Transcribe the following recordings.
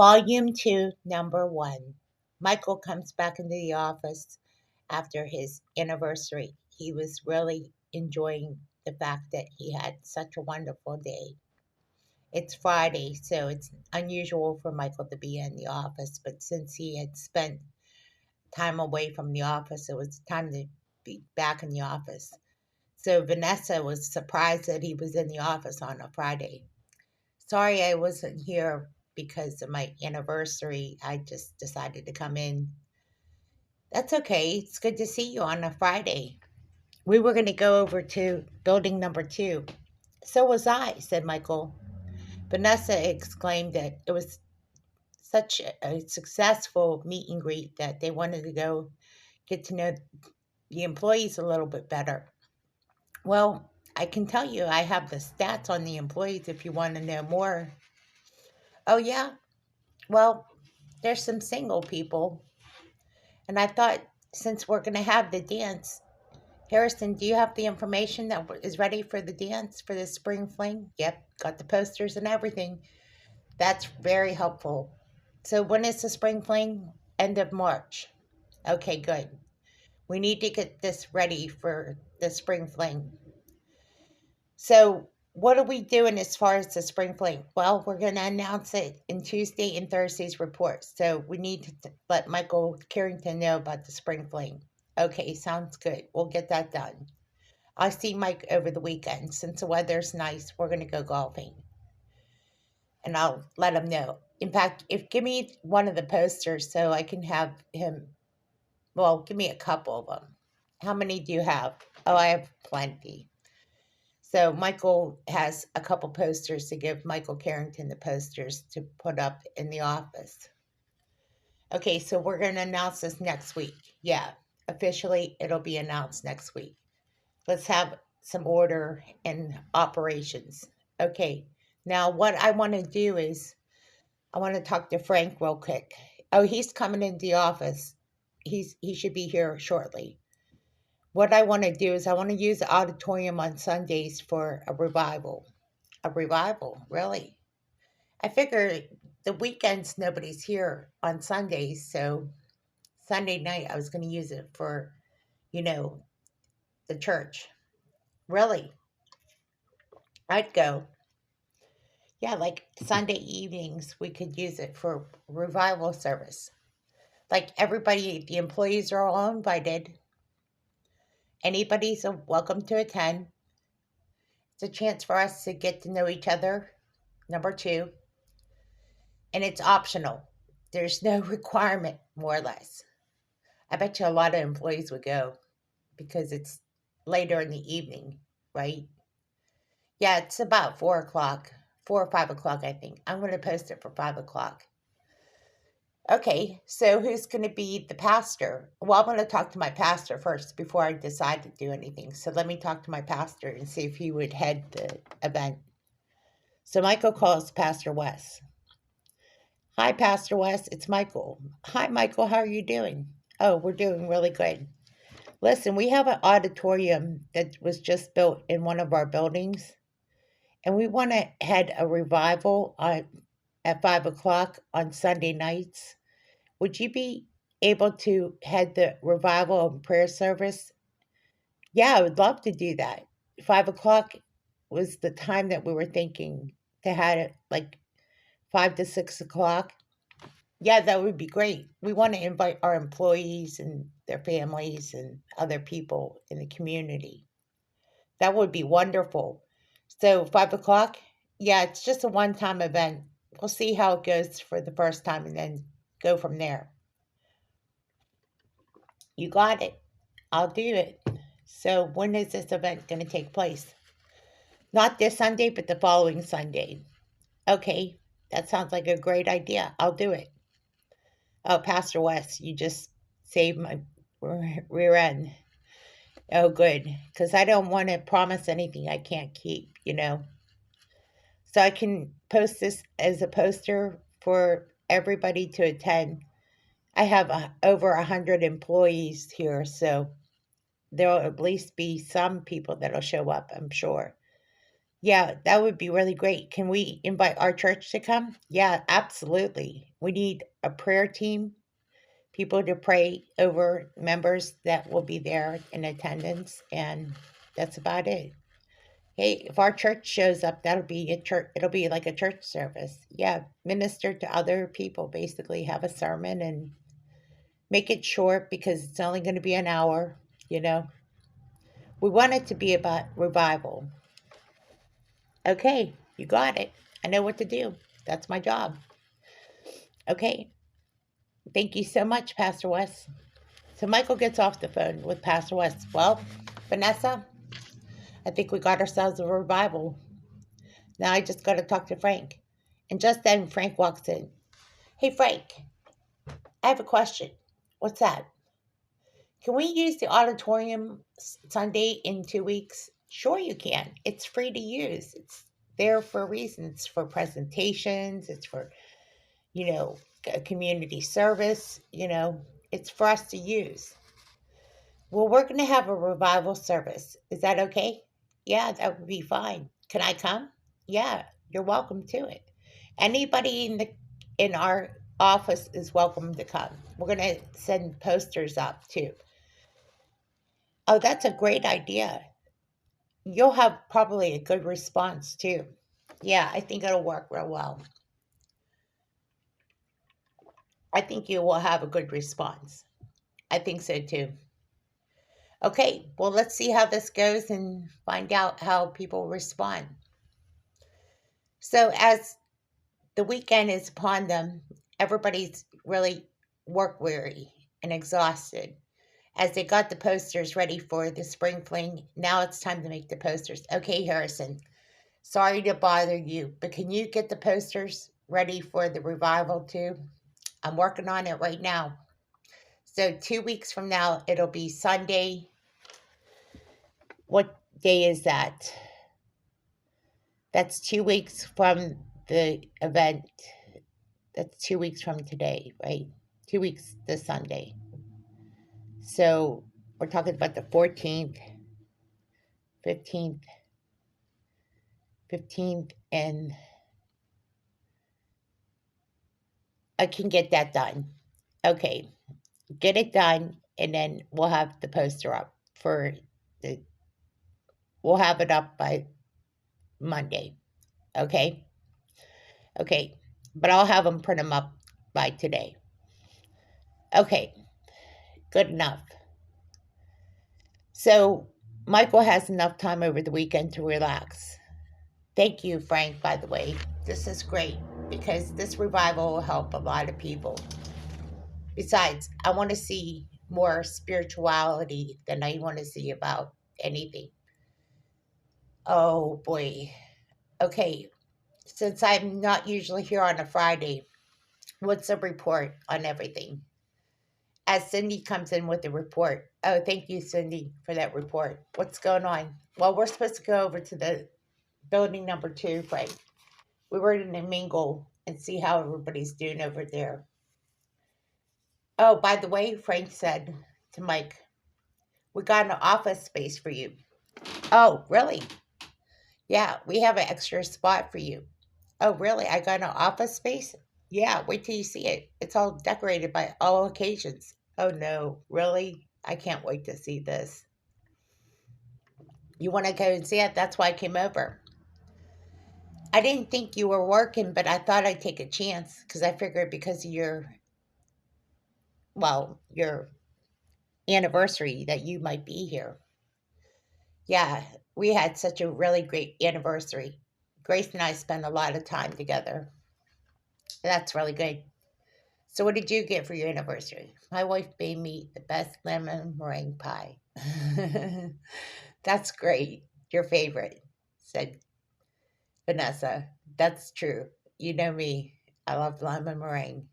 Volume 2, Number 1. Michael comes back into the office after his anniversary. He was really enjoying the fact that he had such a wonderful day. It's Friday, so it's unusual for Michael to be in the office, but since he had spent time away from the office, it was time to be back in the office. So Vanessa was surprised that he was in the office on a Friday. Sorry I wasn't here because of my anniversary. I just decided to come in. That's okay. It's good to see you on a Friday. We were going to go over to building number 2. So was I, said Michael. Vanessa exclaimed that it was such a successful meet and greet that they wanted to go get to know the employees a little bit better. Well, I can tell you I have the stats on the employees if you want to know more. Oh, yeah? Well, there's some single people. And I thought, since we're going to have the dance, Harrison, do you have the information that is ready for the dance for the spring fling? Yep, got the posters and everything. That's very helpful. So when is the spring fling? End of March. Okay, good. We need to get this ready for the spring fling. So what are we doing as far as the spring fling? Well, we're going to announce it in Tuesday and Thursday's reports. So we need to let Michael Carrington know about the spring fling. Okay, sounds good. We'll get that done. I'll see Mike over the weekend. Since the weather's nice, we're going to go golfing. And I'll let him know. In fact, give me one of the posters so I can have him, well, give me a couple of them. How many do you have? Oh, I have plenty. So Michael has a couple posters to give Michael Carrington the posters to put up in the office. Okay, so we're going to announce this next week. Yeah, officially it'll be announced next week. Let's have some order and operations. Okay, now what I want to do is I want to talk to Frank real quick. Oh, he's coming into the office. He should be here shortly. What I want to do is I want to use the auditorium on Sundays for a revival. A revival, really? I figure the weekends nobody's here on Sundays, so Sunday night I was going to use it for, you know, the church. Really? I'd go. Yeah, like Sunday evenings we could use it for revival service. Like everybody, the employees are all invited. Anybody's welcome to attend. It's a chance for us to get to know each other. Number 2. And it's optional. There's no requirement, more or less. I bet you a lot of employees would go because it's later in the evening, right? Yeah, it's about 4 o'clock, 4 or 5 o'clock, I think. I'm going to post it for 5 o'clock. Okay, so who's going to be the pastor? Well, I'm going to talk to my pastor first before I decide to do anything. So let me talk to my pastor and see if he would head the event. So Michael calls Pastor West. Hi, Pastor West. It's Michael. Hi, Michael. How are you doing? Oh, we're doing really good. Listen, we have an auditorium that was just built in one of our buildings, and we want to head a revival at 5 o'clock on Sunday nights. Would you be able to head the revival and prayer service? Yeah, I would love to do that. 5 o'clock was the time that we were thinking to have it, like 5 to 6 o'clock. Yeah, that would be great. We want to invite our employees and their families and other people in the community. That would be wonderful. So, 5 o'clock? Yeah, it's just a one time event. We'll see how it goes for the first time and then go from there. You got it. I'll do it. So, when is this event going to take place? Not this Sunday, but the following Sunday. Okay, that sounds like a great idea. I'll do it. Oh, Pastor West, you just saved my rear end. Oh, good. Because I don't want to promise anything I can't keep. So I can post this as a poster for everybody to attend. I have over 100 employees here, so there'll at least be some people that'll show up, I'm sure. Yeah, that would be really great. Can we invite our church to come? Yeah, absolutely. We need a prayer team, people to pray over members that will be there in attendance, and that's about it. Hey, if our church shows up, that'll be a church. It'll be like a church service. Yeah, minister to other people. Basically, have a sermon and make it short because it's only going to be an hour. You know, we want it to be about revival. Okay, you got it. I know what to do. That's my job. Okay, thank you so much, Pastor West. So Michael gets off the phone with Pastor West. Well, Vanessa, I think we got ourselves a revival. Now I just got to talk to Frank. And just then Frank walks in. Hey, Frank, I have a question. What's that? Can we use the auditorium Sunday in 2 weeks? Sure, you can. It's free to use. It's there for a reason. It's for presentations. It's for, community service. It's for us to use. Well, we're going to have a revival service. Is that okay? Yeah, that would be fine. Can I come? Yeah, you're welcome to it. Anybody in our office is welcome to come. We're going to send posters up too. Oh, that's a great idea. You'll have probably a good response too. Yeah, I think it'll work real well. I think you will have a good response. I think so too. Okay, well, let's see how this goes and find out how people respond. So, as the weekend is upon them, everybody's really work weary and exhausted. As they got the posters ready for the spring fling, now it's time to make the posters. Okay, Harrison, sorry to bother you, but can you get the posters ready for the revival too? I'm working on it right now. So 2 weeks from now, it'll be Sunday. What day is that? That's 2 weeks from the event. That's 2 weeks from today, right? 2 weeks this Sunday. So we're talking about the 14th, 15th, and I can get that done. Okay, get it done, and then we'll have the poster up the. We'll have it up by Monday. Okay, okay, but I'll have them print them up by today. Okay, good enough. So Michael has enough time over the weekend to relax. Thank you, Frank, by the way. This is great because this revival will help a lot of people. Besides, I want to see more spirituality than I want to see about anything. Oh boy. Okay, since I'm not usually here on a Friday, what's the report on everything? As Cindy comes in with the report. Oh, thank you, Cindy, for that report. What's going on? Well, we're supposed to go over to the building number 2, Frank. We were going to mingle and see how everybody's doing over there. Oh, by the way, Frank said to Mike, we got an office space for you. Oh, really? Yeah, we have an extra spot for you. Oh, really? I got an office space? Yeah, wait till you see it. It's all decorated by all occasions. Oh, no, really? I can't wait to see this. You want to go and see it? That's why I came over. I didn't think you were working, but I thought I'd take a chance because I figured because of your anniversary that you might be here. Yeah, we had such a really great anniversary. Grace and I spent a lot of time together. That's really good. So, what did you get for your anniversary? My wife made me the best lemon meringue pie. That's great. Your favorite, said Vanessa. That's true. You know me. I love lemon meringue.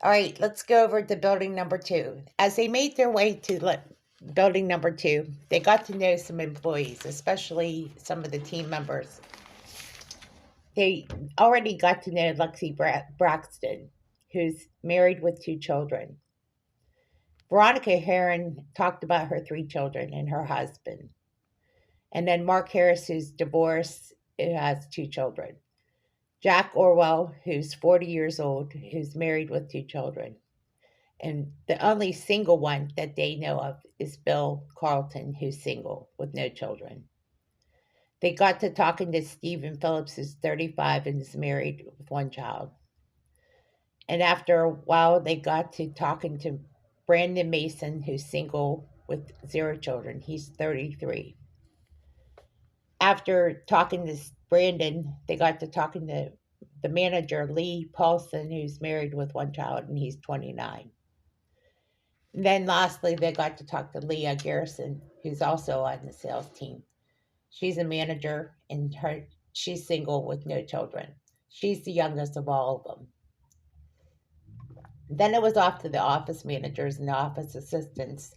All right, let's go over to building number 2. As they made their way to building number 2, they got to know some employees, especially some of the team members. They already got to know Lexi Braxton, who's married with 2 children. Veronica Heron talked about her 3 children and her husband. And then Mark Harris, who's divorced, who has 2 children. Jack Orwell, who's 40 years old, who's married with two children. And the only single one that they know of is Bill Carlton, who's single with no children. They got to talking to Stephen Phillips, who's 35 and is married with one child. And after a while, they got to talking to Brandon Mason, who's single with zero children. He's 33. After talking to Brandon, they got to talking to the manager, Lee Paulson, who's married with one child, and he's 29. And then lastly, they got to talk to Leah Garrison, who's also on the sales team. She's a manager, and she's single with no children. She's the youngest of all of them. Then it was off to the office managers and the office assistants.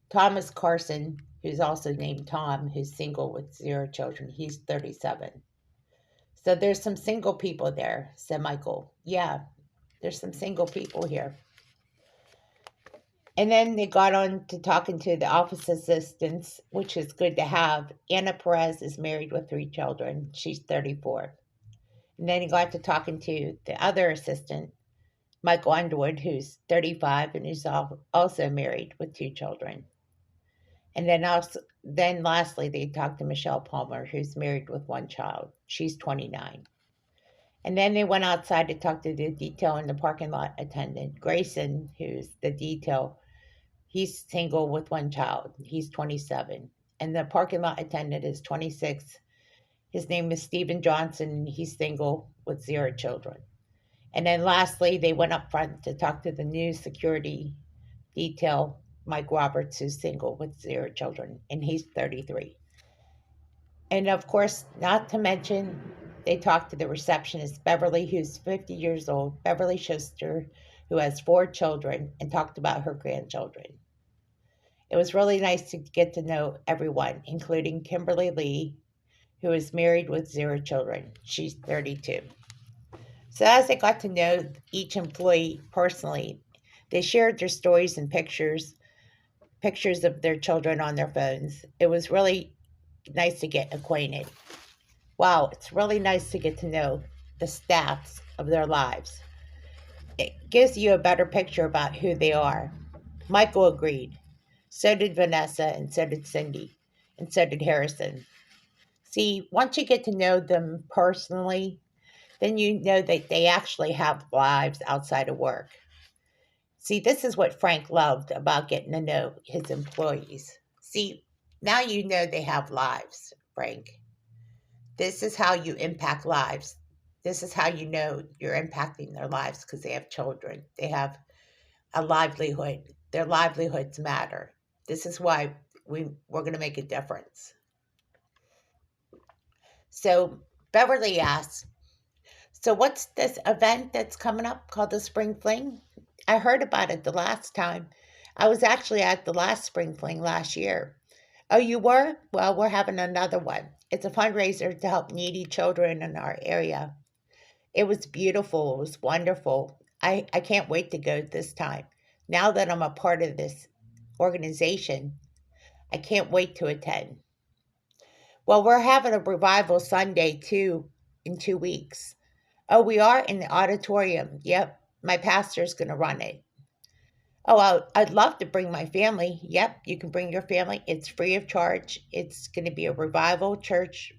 Thomas Carson, who's also named Tom, who's single with zero children, he's 37. So there's some single people there, said Michael. Yeah, there's some single people here. And then they got on to talking to the office assistants, which is good to have. Anna Perez is married with three children. She's 34. And then he got to talking to the other assistant, Michael Underwood, who's 35 and is also married with two children. And then lastly, they talked to Michelle Palmer, who's married with one child. She's 29. And then they went outside to talk to the detail and the parking lot attendant, Grayson, who's the detail. He's single with one child. He's 27. And the parking lot attendant is 26. His name is Stephen Johnson, and he's single with zero children. And then lastly, they went up front to talk to the new security detail, Mike Roberts, who's single with zero children, and he's 33. And of course, not to mention, they talked to the receptionist, Beverly, who's 50 years old, Beverly Schuster, who has four children, and talked about her grandchildren. It was really nice to get to know everyone, including Kimberly Lee, who is married with zero children. She's 32. So as they got to know each employee personally, they shared their stories and pictures of their children on their phones. It was really nice to get acquainted. Wow, it's really nice to get to know the stats of their lives. It gives you a better picture about who they are. Michael agreed. So did Vanessa, and so did Cindy, and so did Harrison. See, once you get to know them personally, then you know that they actually have lives outside of work. See, this is what Frank loved about getting to know his employees. See, now you know they have lives, Frank. This is how you impact lives. This is how you know you're impacting their lives because they have children. They have a livelihood. Their livelihoods matter. This is why we're going to make a difference. So Beverly asks, so what's this event that's coming up called the Spring Fling? I heard about it the last time. I was actually at the last Spring Fling last year. Oh, you were? Well, we're having another one. It's a fundraiser to help needy children in our area. It was beautiful. It was wonderful. I can't wait to go this time. Now that I'm a part of this organization, I can't wait to attend. Well, we're having a revival Sunday too in 2 weeks. Oh, we are in the auditorium. Yep, my pastor's going to run it. Oh, I'd love to bring my family. Yep, you can bring your family. It's free of charge. It's going to be a revival church.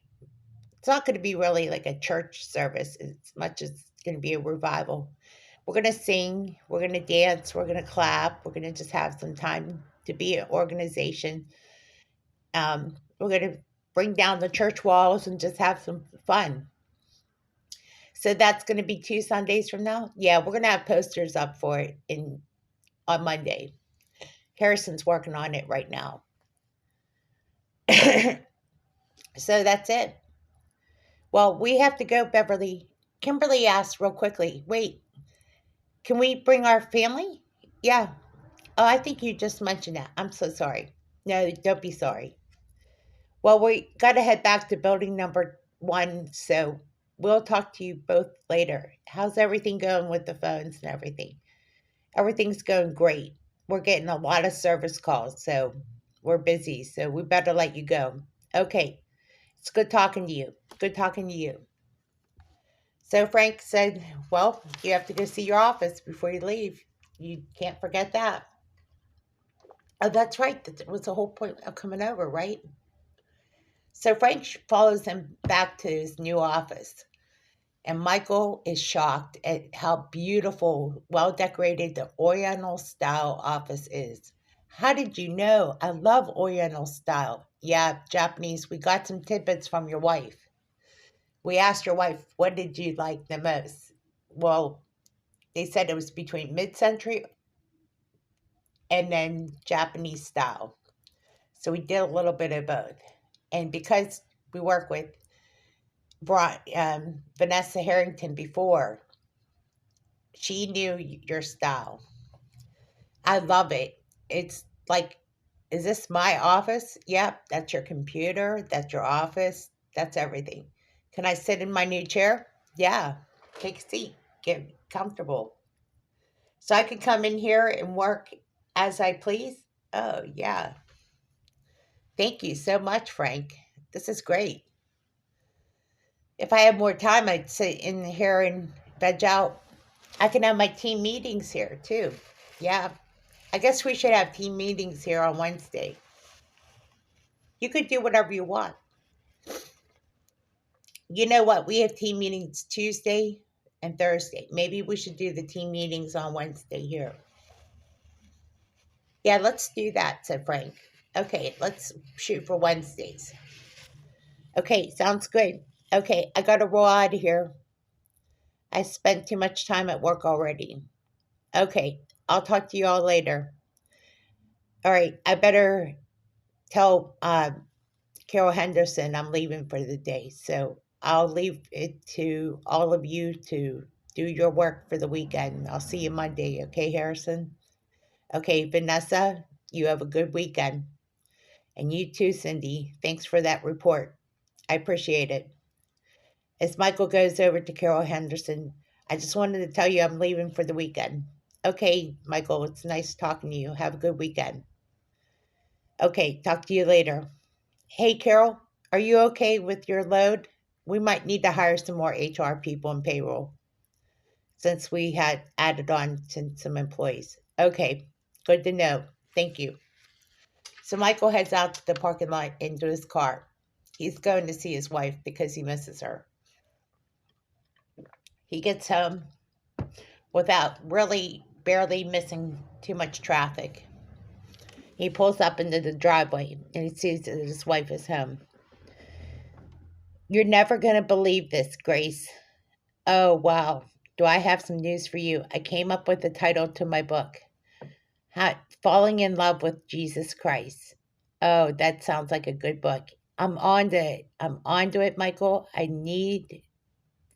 It's not going to be really like a church service as much as it's going to be a revival. We're going to sing. We're going to dance. We're going to clap. We're going to just have some time to be an organization. We're going to bring down the church walls and just have some fun. So that's going to be 2 Sundays from now. Yeah, we're going to have posters up for it on Monday. Harrison's working on it right now. So that's it. Well, we have to go, Beverly. Kimberly asked real quickly, wait, can we bring our family? Yeah. Oh, I think you just mentioned that. I'm so sorry. No, don't be sorry. Well, we got to head back to building number 1, so we'll talk to you both later. How's everything going with the phones and everything? Everything's going great. We're getting a lot of service calls, so we're busy, so we better let you go. Okay. It's good talking to you. Good talking to you. So Frank said, well, you have to go see your office before you leave. You can't forget that. Oh, that's right. That was the whole point of coming over, right? So Frank follows him back to his new office. And Michael is shocked at how beautiful, well decorated the Oriental style office is. How did you know? I love Oriental style. Yeah, Japanese. We got some tidbits from your wife. We asked your wife, what did you like the most? Well, they said it was between mid century and then Japanese style. So we did a little bit of both. And because we work with Vanessa Harrington before, she knew your style. I love it. It's like, is this my office? Yep, that's your computer, that's your office, that's everything. Can I sit in my new chair? Yeah, take a seat, get comfortable. So I can come in here and work as I please? Oh, yeah. Thank you so much, Frank. This is great. If I had more time, I'd sit in here and veg out. I can have my team meetings here too. Yeah, I guess we should have team meetings here on Wednesday. You could do whatever you want. You know what? We have team meetings Tuesday and Thursday. Maybe we should do the team meetings on Wednesday here. Yeah, let's do that, said Frank. Okay, let's shoot for Wednesdays. Okay, sounds good. Okay, I gotta roll out of here. I spent too much time at work already. Okay, I'll talk to you all later. All right, I better tell Carol Henderson I'm leaving for the day. So I'll leave it to all of you to do your work for the weekend. I'll see you Monday. Okay, Harrison? Okay, Vanessa, you have a good weekend. And you too, Cindy. Thanks for that report. I appreciate it. As Michael goes over to Carol Henderson, I just wanted to tell you I'm leaving for the weekend. Okay, Michael, it's nice talking to you. Have a good weekend. Okay, talk to you later. Hey, Carol, are you okay with your load? We might need to hire some more HR people and payroll since we had added on to some employees. Okay, good to know. Thank you. So Michael heads out to the parking lot into his car. He's going to see his wife because he misses her. He gets home without really barely missing too much traffic. He pulls up into the driveway and he sees that his wife is home. You're never going to believe this, Grace. Oh, wow. Do I have some news for you? I came up with the title to my book, Falling in Love with Jesus Christ. Oh, that sounds like a good book. I'm on to it. I'm on to it, Michael. I need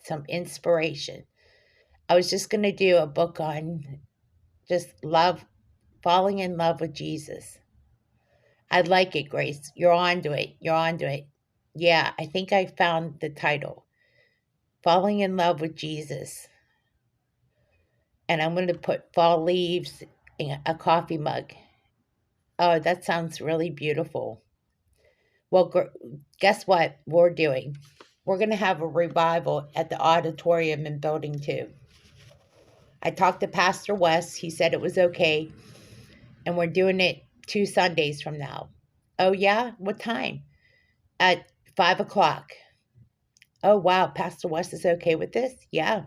some inspiration. I was just going to do a book on just love, falling in love with Jesus. I like it, Grace. You're on to it. You're on to it. Yeah, I think I found the title, Falling in Love with Jesus. And I'm going to put fall leaves in a coffee mug. Oh, that sounds really beautiful. Well, guess what we're doing? We're going to have a revival at the auditorium in Building 2. I talked to Pastor West. He said it was okay. And we're doing it 2 Sundays from now. Oh, yeah? What time? At 5 o'clock. Oh, wow. Pastor West is okay with this? Yeah.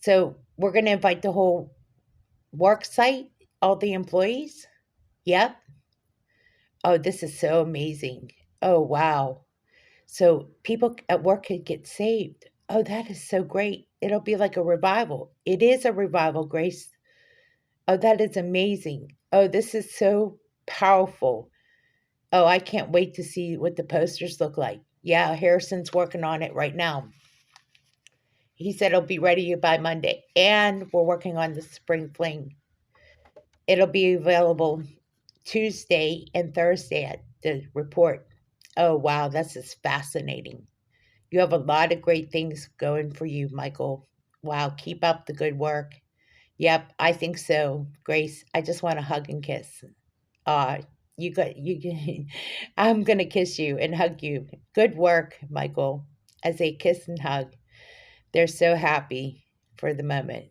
So we're going to invite the whole work site, all the employees? Yep. Oh, this is so amazing. Oh, wow. So people at work could get saved. Oh, that is so great. It'll be like a revival. It is a revival, Grace. Oh, that is amazing. Oh, this is so powerful. Oh, I can't wait to see what the posters look like. Yeah, Harrison's working on it right now. He said it'll be ready by Monday. And we're working on the spring fling. It'll be available Tuesday and Thursday at the report. Oh, wow, this is fascinating. You have a lot of great things going for you, Michael. Wow, keep up the good work. Yep, I think so, Grace. I just want to hug and kiss. Uh, you got you. I'm gonna kiss you and hug you. Good work, Michael. As they kiss and hug. They're so happy for the moment.